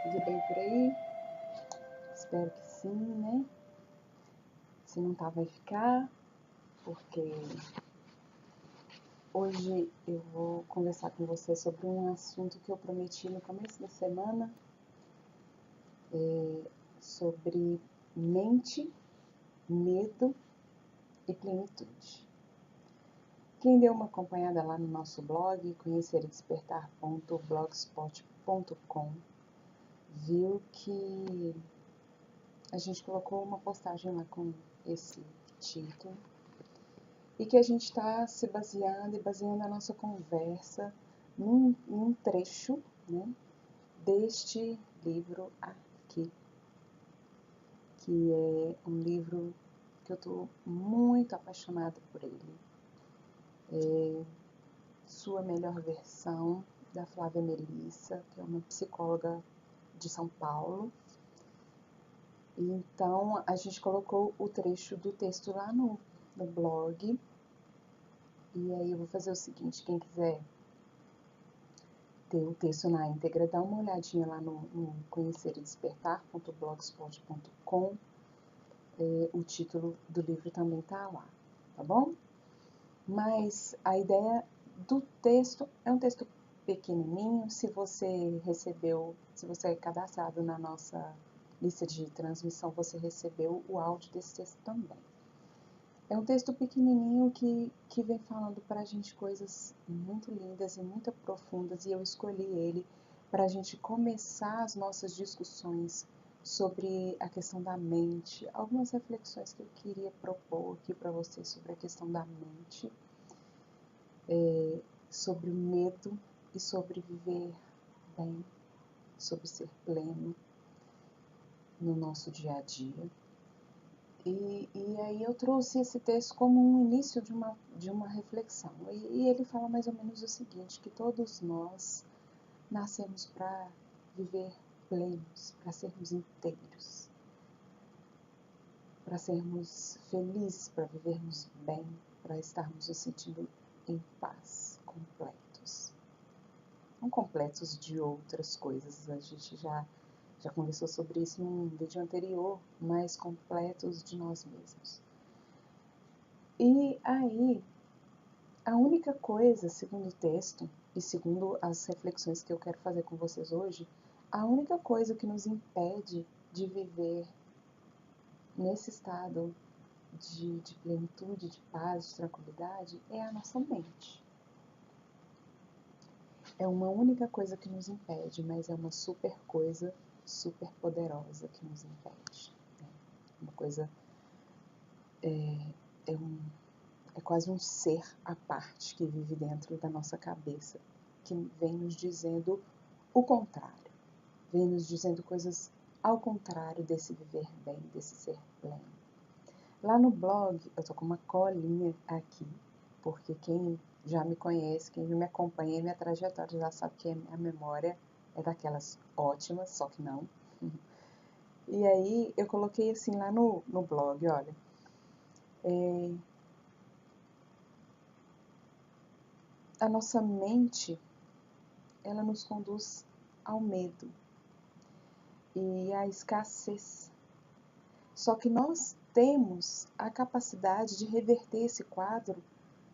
Tudo bem por aí? Espero que sim, né? Se não tá, vai ficar, porque hoje eu vou conversar com você sobre um assunto que eu prometi no começo da semana, sobre mente, medo e plenitude. Quem deu uma acompanhada lá no nosso blog, conheceredespertar.blogspot.com, viu que a gente colocou uma postagem lá com esse título e que a gente está se baseando a nossa conversa num trecho, né, deste livro aqui, que é um livro que eu estou muito apaixonada por ele. É Sua Melhor Versão, da Flávia Melissa, que é uma psicóloga de São Paulo. E então, a gente colocou o trecho do texto lá no blog. E aí eu vou fazer o seguinte, quem quiser ter o texto na íntegra, dá uma olhadinha lá no conheceredespertar.blogspot.com. O título do livro também tá lá, tá bom? Mas a ideia do texto é um texto pequenininho. Se você é cadastrado na nossa lista de transmissão, você recebeu o áudio desse texto também. É um texto pequenininho que vem falando para a gente coisas muito lindas e muito profundas, e eu escolhi ele para a gente começar as nossas discussões sobre a questão da mente, algumas reflexões que eu queria propor aqui para vocês sobre a questão da mente, sobre o medo e sobre viver bem, sobre ser pleno no nosso dia a dia. E aí eu trouxe esse texto como um início de uma reflexão. E ele fala mais ou menos o seguinte, que todos nós nascemos para viver plenos, para sermos inteiros, para sermos felizes, para vivermos bem, para estarmos nos sentindo em paz, completos. Não completos de outras coisas, a gente já conversou sobre isso num vídeo anterior, mas completos de nós mesmos. E aí, a única coisa, segundo o texto e segundo as reflexões que eu quero fazer com vocês hoje, a única coisa que nos impede de viver nesse estado de plenitude, de paz, de tranquilidade, é a nossa mente. É uma única coisa que nos impede, mas é uma super coisa, super poderosa que nos impede. Uma coisa, é quase um ser à parte que vive dentro da nossa cabeça, que vem nos dizendo o contrário, vem nos dizendo coisas ao contrário desse viver bem, desse ser pleno. Lá no blog, eu tô com uma colinha aqui, porque quem já me conhece, quem me acompanha em minha trajetória já sabe que a memória é daquelas ótimas, só que não. E aí eu coloquei assim lá no blog, olha, a nossa mente, ela nos conduz ao medo e à escassez. Só que nós temos a capacidade de reverter esse quadro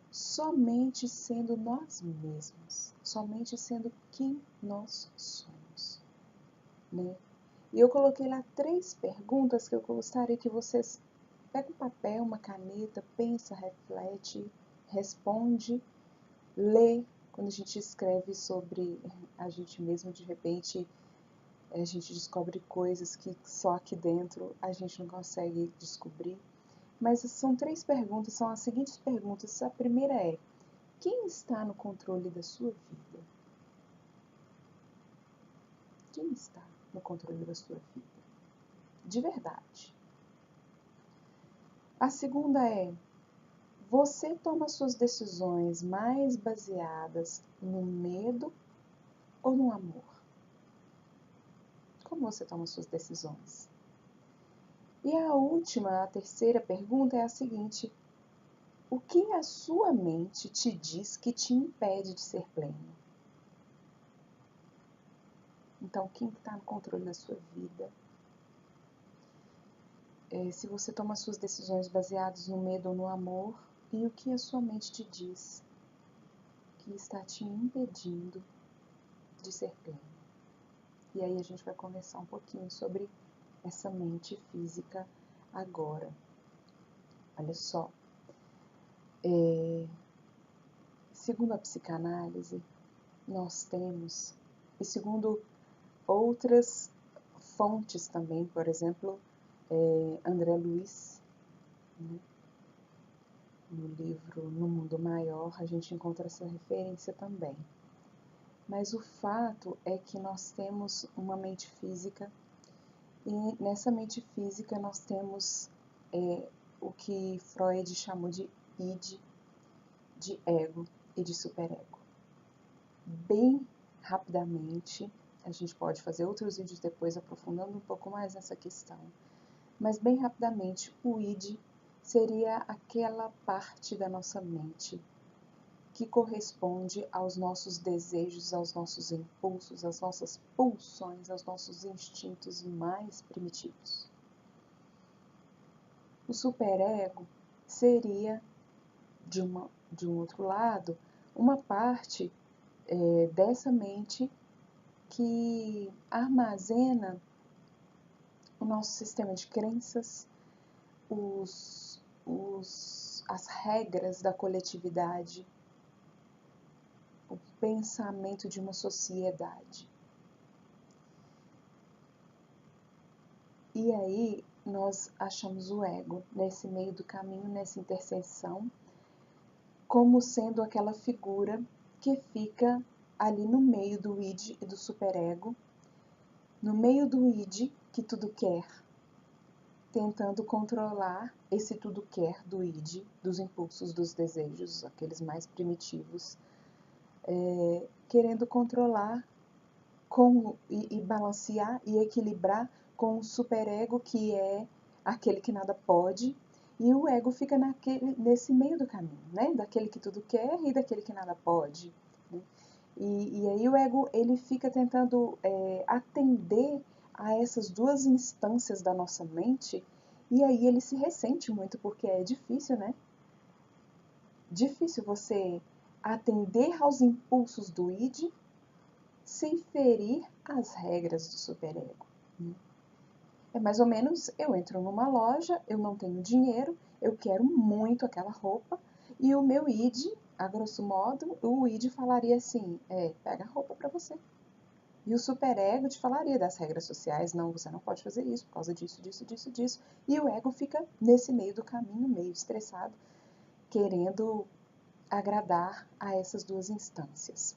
somente sendo nós mesmos, somente sendo quem nós somos, né? E eu coloquei lá 3 perguntas que eu gostaria que vocês peguem um papel, uma caneta, pensa, reflete, responde, lê. Quando a gente escreve sobre a gente mesmo, de repente a gente descobre coisas que só aqui dentro a gente não consegue descobrir. Mas são 3 perguntas, são as seguintes perguntas. A primeira é: quem está no controle da sua vida? Quem está no controle da sua vida? De verdade. A segunda é: você toma suas decisões mais baseadas no medo ou no amor? Como você toma suas decisões? E a última, a terceira pergunta é a seguinte: o que a sua mente te diz que te impede de ser pleno? Então, quem está no controle da sua vida? Se você toma suas decisões baseadas no medo ou no amor, e o que a sua mente te diz que está te impedindo de ser pleno. E aí a gente vai conversar um pouquinho sobre essa mente física agora. Olha só, segundo a psicanálise, nós temos, e segundo outras fontes também, por exemplo, André Luiz, né? No livro No Mundo Maior, a gente encontra essa referência também. Mas o fato é que nós temos uma mente física, e nessa mente física nós temos o que Freud chamou de id, de ego e de superego. Bem rapidamente, a gente pode fazer outros vídeos depois aprofundando um pouco mais nessa questão, mas bem rapidamente, o id seria aquela parte da nossa mente que corresponde aos nossos desejos, aos nossos impulsos, às nossas pulsões, aos nossos instintos mais primitivos. O superego seria, de um outro lado, uma parte dessa mente que armazena o nosso sistema de crenças, as regras da coletividade, o pensamento de uma sociedade. E aí nós achamos o ego nesse meio do caminho, nessa interseção, como sendo aquela figura que fica ali no meio do id e do superego, no meio do id que tudo quer, tentando controlar esse tudo quer do id, dos impulsos, dos desejos, aqueles mais primitivos, querendo controlar e balancear e equilibrar com o superego, que é aquele que nada pode, e o ego fica nesse meio do caminho, né? Daquele que tudo quer e daquele que nada pode. Né? E aí o ego ele fica tentando atender a essas duas instâncias da nossa mente, e aí ele se ressente muito, porque é difícil, né? Difícil você atender aos impulsos do id sem ferir as regras do superego. Né? É mais ou menos, eu entro numa loja, eu não tenho dinheiro, eu quero muito aquela roupa, e o meu id, a grosso modo, o id falaria assim, pega a roupa para você. E o superego te falaria das regras sociais, não, você não pode fazer isso por causa disso, disso, disso, disso. E o ego fica nesse meio do caminho, meio estressado, querendo agradar a essas duas instâncias.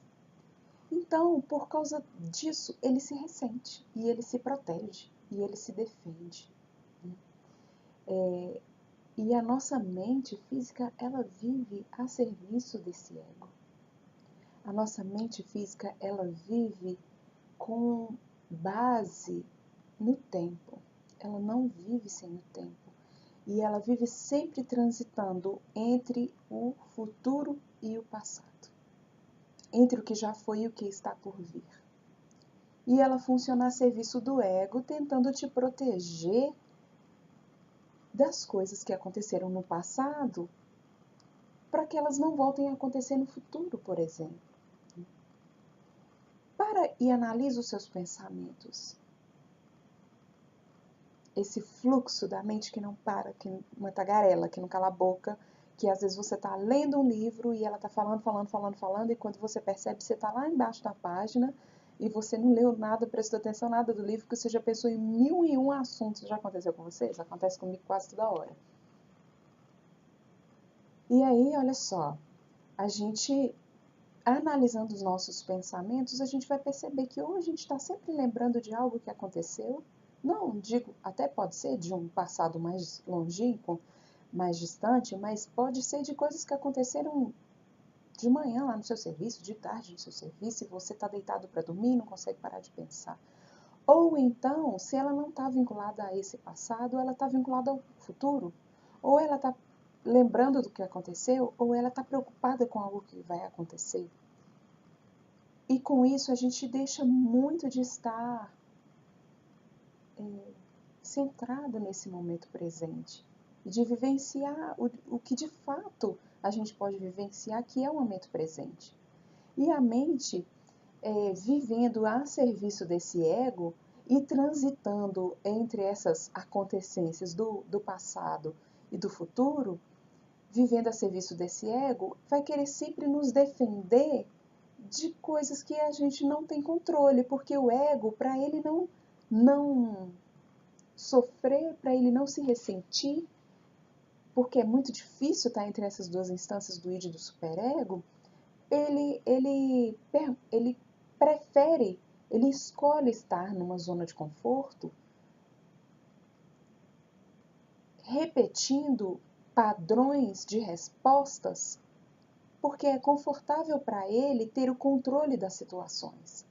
Então, por causa disso, ele se ressente, e ele se protege, e ele se defende. E a nossa mente física, ela vive a serviço desse ego. A nossa mente física, ela vive com base no tempo. Ela não vive sem o tempo. E ela vive sempre transitando entre o futuro e o passado. Entre o que já foi e o que está por vir. E ela funciona a serviço do ego, tentando te proteger das coisas que aconteceram no passado, para que elas não voltem a acontecer no futuro, por exemplo. Para e analisa os seus pensamentos. Esse fluxo da mente que não para, que uma tagarela, que não cala a boca, que às vezes você está lendo um livro e ela está falando, e quando você percebe, você está lá embaixo da página e você não leu nada, prestou atenção nada do livro, porque você já pensou em 1001 assuntos. Já aconteceu com vocês? Acontece comigo quase toda hora. E aí, olha só, a gente, analisando os nossos pensamentos, a gente vai perceber que ou a gente está sempre lembrando de algo que aconteceu, não digo, até pode ser de um passado mais longínquo, mais distante, mas pode ser de coisas que aconteceram de manhã lá no seu serviço, de tarde no seu serviço, e você está deitado para dormir e não consegue parar de pensar. Ou então, se ela não está vinculada a esse passado, ela está vinculada ao futuro. Ou ela está lembrando do que aconteceu, ou ela está preocupada com algo que vai acontecer. E com isso a gente deixa muito de estar centrado nesse momento presente. E de vivenciar o que de fato a gente pode vivenciar, que é o momento presente. E a mente, vivendo a serviço desse ego e transitando entre essas acontecências do passado e do futuro, vivendo a serviço desse ego, vai querer sempre nos defender de coisas que a gente não tem controle, porque o ego, para ele não sofrer, para ele não se ressentir, porque é muito difícil estar entre essas duas instâncias do id e do superego, ele prefere, ele escolhe estar numa zona de conforto, repetindo padrões de respostas, porque é confortável para ele ter o controle das situações.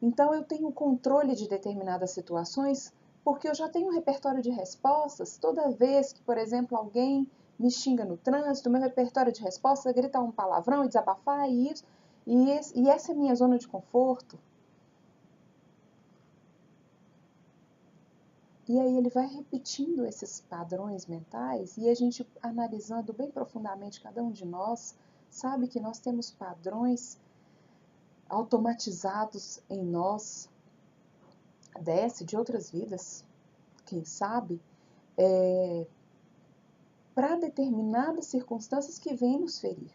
Então eu tenho controle de determinadas situações porque eu já tenho um repertório de respostas. Toda vez que, por exemplo, alguém me xinga no trânsito, meu repertório de respostas é gritar um palavrão e desabafar e isso. E essa é a minha zona de conforto. E aí ele vai repetindo esses padrões mentais e a gente, analisando bem profundamente cada um de nós, sabe que nós temos padrões automatizados em nós, de outras vidas, quem sabe, para determinadas circunstâncias que vêm nos ferir.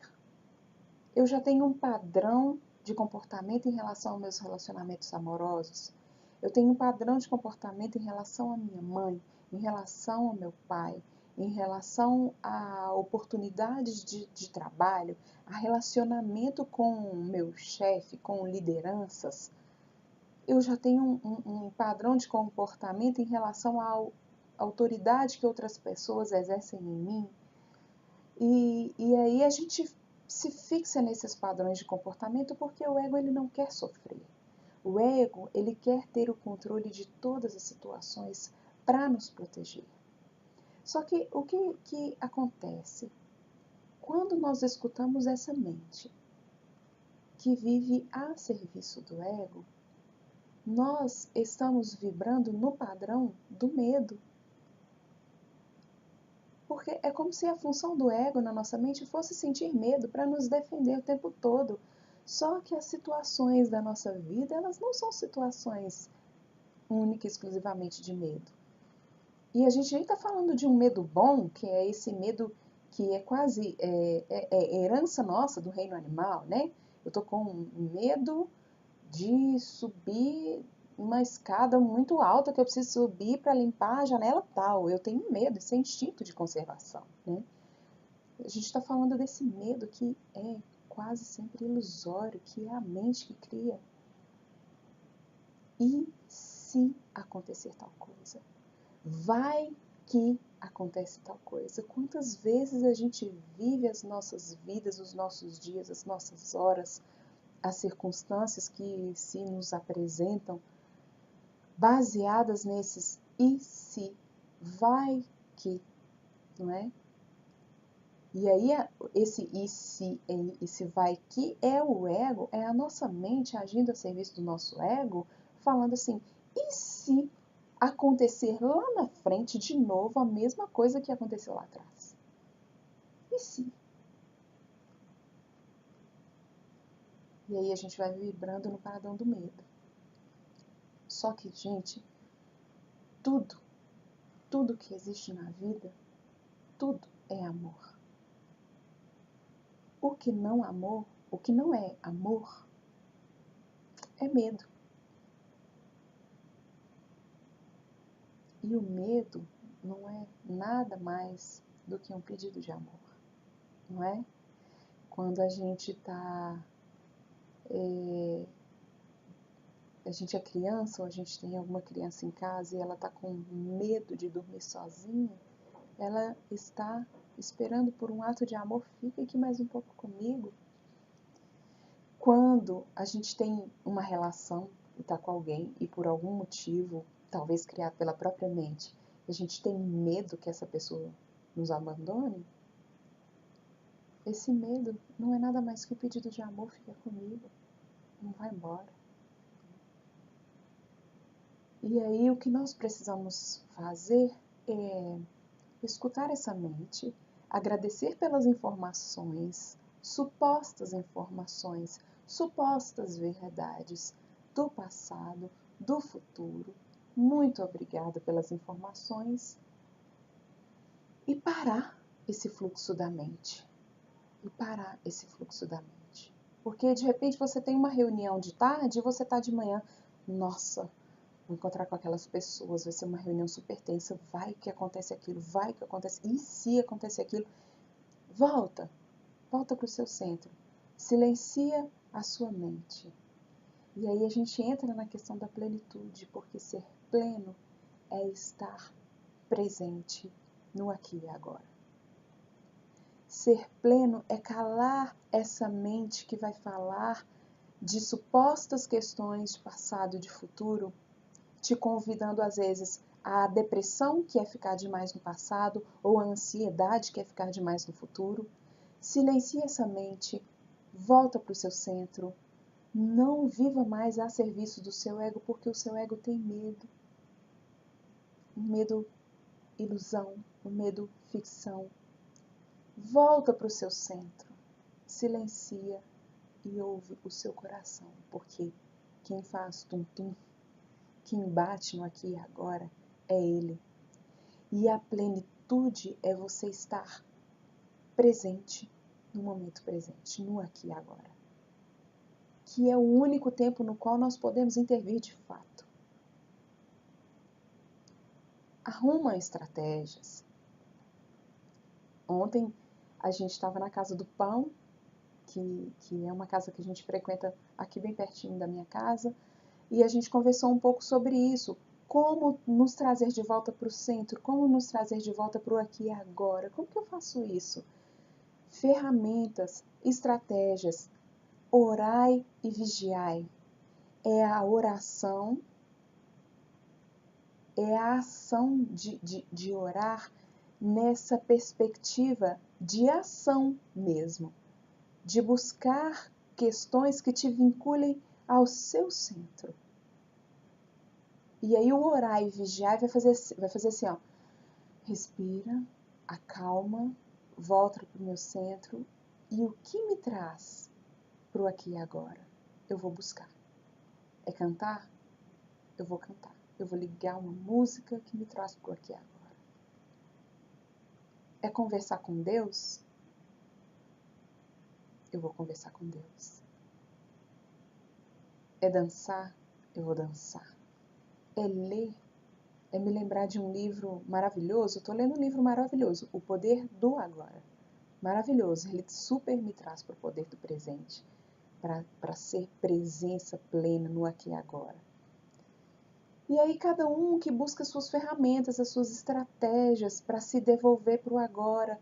Eu já tenho um padrão de comportamento em relação aos meus relacionamentos amorosos. Eu tenho um padrão de comportamento em relação à minha mãe, em relação ao meu pai, em relação a oportunidades de trabalho, a relacionamento com o meu chefe, com lideranças. Eu já tenho um padrão de comportamento em relação à autoridade que outras pessoas exercem em mim. E aí a gente se fixa nesses padrões de comportamento porque o ego ele não quer sofrer. O ego ele quer ter o controle de todas as situações para nos proteger. Só que o que acontece? Quando nós escutamos essa mente que vive a serviço do ego, nós estamos vibrando no padrão do medo. Porque é como se a função do ego na nossa mente fosse sentir medo para nos defender o tempo todo. Só que as situações da nossa vida, elas não são situações única e exclusivamente de medo. E a gente nem está falando de um medo bom, que é esse medo que é quase herança nossa do reino animal, né? Eu tô com medo de subir uma escada muito alta que eu preciso subir para limpar a janela tal. Eu tenho medo, isso é instinto de conservação, né? A gente está falando desse medo que é quase sempre ilusório, que é a mente que cria. E se acontecer tal coisa? Vai que acontece tal coisa. Quantas vezes a gente vive as nossas vidas, os nossos dias, as nossas horas, as circunstâncias que se nos apresentam, baseadas nesses e se, vai que, não é? E aí esse e se vai que é o ego, é a nossa mente agindo a serviço do nosso ego, falando assim, e se acontecer lá na frente de novo a mesma coisa que aconteceu lá atrás? E se? E aí a gente vai vibrando no padrão do medo. Só que, gente, tudo que existe na vida, tudo é amor. O que não é amor, é medo. E o medo não é nada mais do que um pedido de amor, não é? Quando a gente a gente é criança ou a gente tem alguma criança em casa e ela está com medo de dormir sozinha, ela está esperando por um ato de amor, fica aqui mais um pouco comigo. Quando a gente tem uma relação e está com alguém e por algum motivo, talvez criado pela própria mente, a gente tem medo que essa pessoa nos abandone, esse medo não é nada mais que o pedido de amor, fica comigo. não vai embora. E aí o que nós precisamos fazer é escutar essa mente, agradecer pelas informações, supostas verdades do passado, do futuro. Muito obrigada pelas informações. E parar esse fluxo da mente. Porque de repente você tem uma reunião de tarde e você está de manhã. Nossa, vou encontrar com aquelas pessoas, vai ser uma reunião super tensa, vai que acontece aquilo, vai que acontece, e se acontece aquilo? Volta para o seu centro, silencia a sua mente. E aí a gente entra na questão da plenitude, porque ser pleno é estar presente no aqui e agora. Ser pleno é calar essa mente que vai falar de supostas questões de passado e de futuro, te convidando às vezes à depressão, que é ficar demais no passado, ou à ansiedade, que é ficar demais no futuro. Silencia essa mente, volta para o seu centro, não viva mais a serviço do seu ego, porque o seu ego tem medo. O medo ilusão, o medo ficção. Volta para o seu centro, silencia e ouve o seu coração, porque quem faz tum-tum, quem bate no aqui e agora é ele. E a plenitude é você estar presente no momento presente, no aqui e agora. Que é o único tempo no qual nós podemos intervir de fato. Arruma estratégias. Ontem a gente estava na Casa do Pão, que é uma casa que a gente frequenta aqui bem pertinho da minha casa, e a gente conversou um pouco sobre isso. Como nos trazer de volta para o centro, como nos trazer de volta para o aqui e agora. Como que eu faço isso? Ferramentas, estratégias, orai e vigiai. É a oração, é a ação de orar nessa perspectiva de ação mesmo, de buscar questões que te vinculem ao seu centro. E aí o orar e vigiar vai fazer assim, ó. Respira, acalma, volta para o meu centro. E o que me traz para o aqui e agora? Eu vou buscar. É cantar? Eu vou cantar. Eu vou ligar uma música que me traz para o aqui e agora. É conversar com Deus? Eu vou conversar com Deus. É dançar? Eu vou dançar. É ler? É me lembrar de um livro maravilhoso. Eu estou lendo um livro maravilhoso, O Poder do Agora. Maravilhoso, ele super me traz para o poder do presente, para ser presença plena no aqui e agora. E aí cada um que busca as suas ferramentas, as suas estratégias para se devolver para o agora.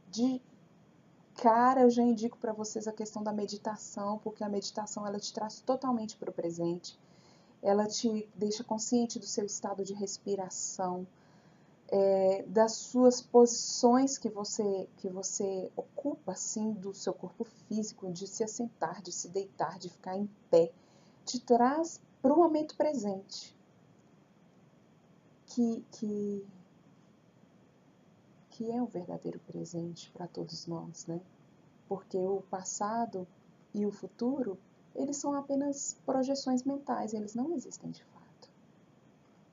De cara, eu já indico para vocês a questão da meditação, porque a meditação ela te traz totalmente para o presente. Ela te deixa consciente do seu estado de respiração, das suas posições que você ocupa, assim, do seu corpo físico, de se assentar, de se deitar, de ficar em pé, te traz para o momento presente, que é o verdadeiro presente para todos nós, né? Porque o passado e o futuro, eles são apenas projeções mentais, eles não existem de fato.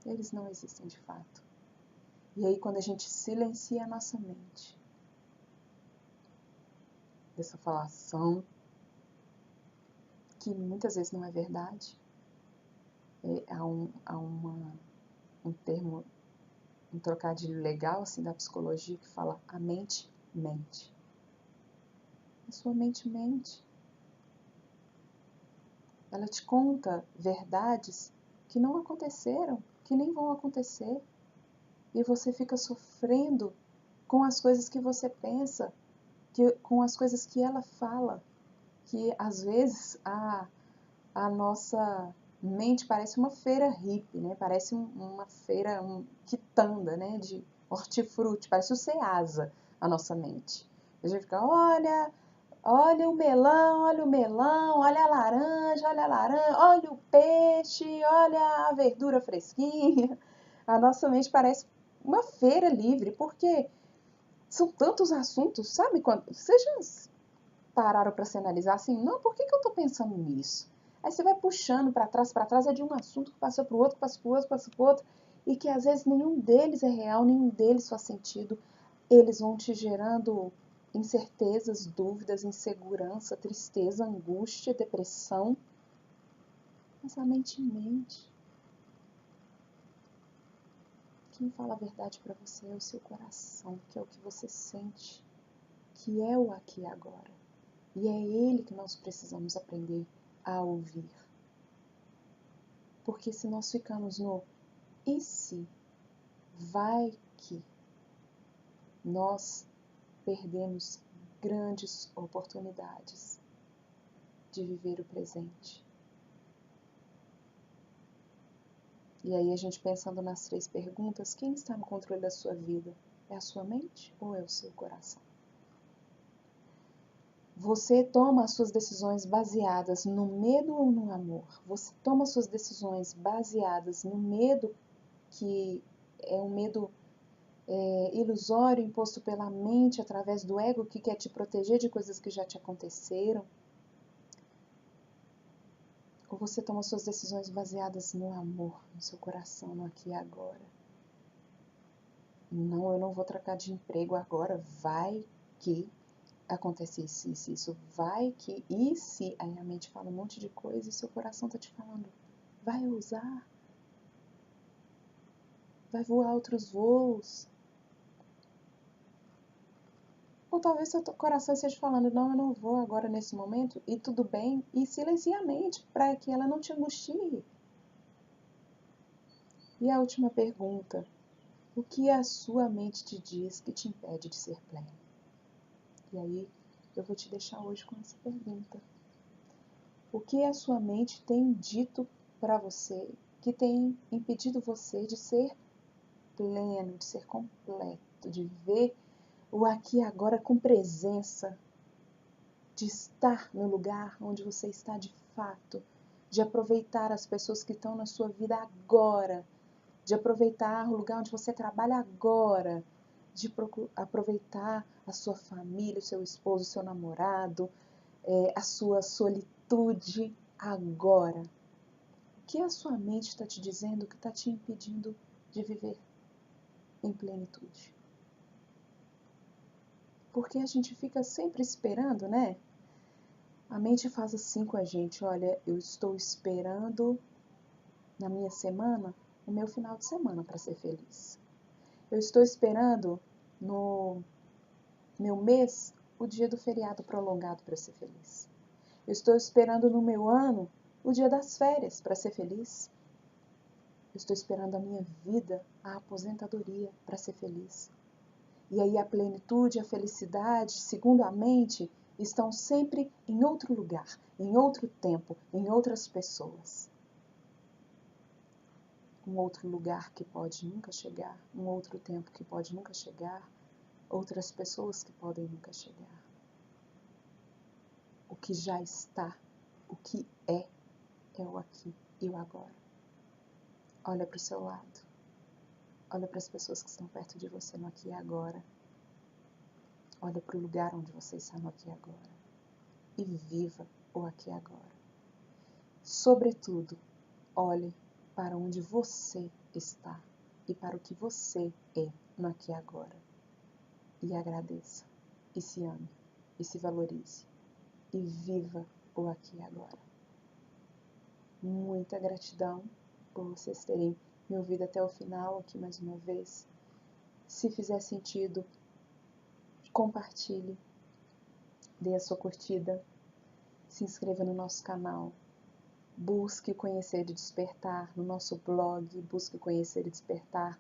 Eles não existem de fato. E aí, quando a gente silencia a nossa mente dessa falação, que muitas vezes não é verdade, há um termo, um trocadilho legal assim, da psicologia que fala a mente mente. A sua mente mente. Ela te conta verdades que não aconteceram, que nem vão acontecer. E você fica sofrendo com as coisas que você pensa, com as coisas que ela fala, que às vezes a nossa mente parece uma feira hippie, né? Parece uma feira quitanda, né? De hortifruti, parece o Ceasa, a nossa mente. A gente fica, olha, Olha o melão, olha a laranja, olha o peixe, olha a verdura fresquinha. A nossa mente parece uma feira livre, porque são tantos assuntos, sabe? Vocês já pararam para se analisar assim? Não, por que eu estou pensando nisso? Aí você vai puxando para trás, é de um assunto que passa para o outro, passa para o outro, passa para o outro, e que às vezes nenhum deles é real, nenhum deles faz sentido. Eles vão te gerando incertezas, dúvidas, insegurança, tristeza, angústia, depressão. Mas a mente mente. Quem fala a verdade para você é o seu coração, que é o que você sente, que é o aqui e agora. E é ele que nós precisamos aprender a ouvir. Porque se nós ficamos no e se, vai que, nós perdemos grandes oportunidades de viver o presente. E aí a gente pensando nas 3 perguntas, quem está no controle da sua vida? É a sua mente ou é o seu coração? Você toma as suas decisões baseadas no medo ou no amor? Você toma as suas decisões baseadas no medo, que é um medo ilusório imposto pela mente através do ego que quer te proteger de coisas que já te aconteceram? Ou você toma suas decisões baseadas no amor, no seu coração, no aqui e agora? Não, eu não vou trocar de emprego agora, vai que acontece isso, vai que, e se, aí a mente fala um monte de coisa e seu coração tá te falando, vai ousar, vai voar outros voos. Ou talvez seu coração esteja falando, não, eu não vou agora nesse momento, e tudo bem, e silencia a mente para que ela não te angustie. E a última pergunta, o que a sua mente te diz que te impede de ser pleno? E aí eu vou te deixar hoje com essa pergunta. O que a sua mente tem dito para você que tem impedido você de ser pleno, de ser completo, de ver o aqui e agora com presença, de estar no lugar onde você está de fato, de aproveitar as pessoas que estão na sua vida agora, de aproveitar o lugar onde você trabalha agora, de aproveitar a sua família, o seu esposo, o seu namorado, a sua solitude agora. O que a sua mente está te dizendo que está te impedindo de viver em plenitude? Porque a gente fica sempre esperando, né? A mente faz assim com a gente, olha, eu estou esperando na minha semana o meu final de semana para ser feliz. Eu estou esperando no meu mês o dia do feriado prolongado para ser feliz. Eu estou esperando no meu ano o dia das férias para ser feliz. Eu estou esperando a minha vida, a aposentadoria para ser feliz. E aí a plenitude, a felicidade, segundo a mente, estão sempre em outro lugar, em outro tempo, em outras pessoas. Um outro lugar que pode nunca chegar, um outro tempo que pode nunca chegar, outras pessoas que podem nunca chegar. O que já está, o que é o aqui e o agora. Olha para o seu lado. Olha para as pessoas que estão perto de você no aqui e agora. Olha para o lugar onde você está no aqui e agora. E viva o aqui e agora. Sobretudo, olhe para onde você está e para o que você é no aqui e agora. E agradeça, e se ame, e se valorize, e viva o aqui e agora. Muita gratidão por vocês terem me ouvido até o final aqui mais uma vez. Se fizer sentido, compartilhe, dê a sua curtida, se inscreva no nosso canal, busque conhecer e despertar no nosso blog, busque conhecer e despertar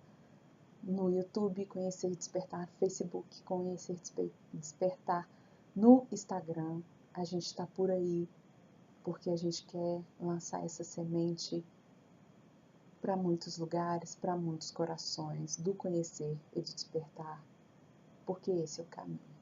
no YouTube, conhecer e despertar no Facebook, conhecer e despertar no Instagram. A gente está por aí porque a gente quer lançar essa semente para muitos lugares, para muitos corações, do conhecer e de despertar, porque esse é o caminho.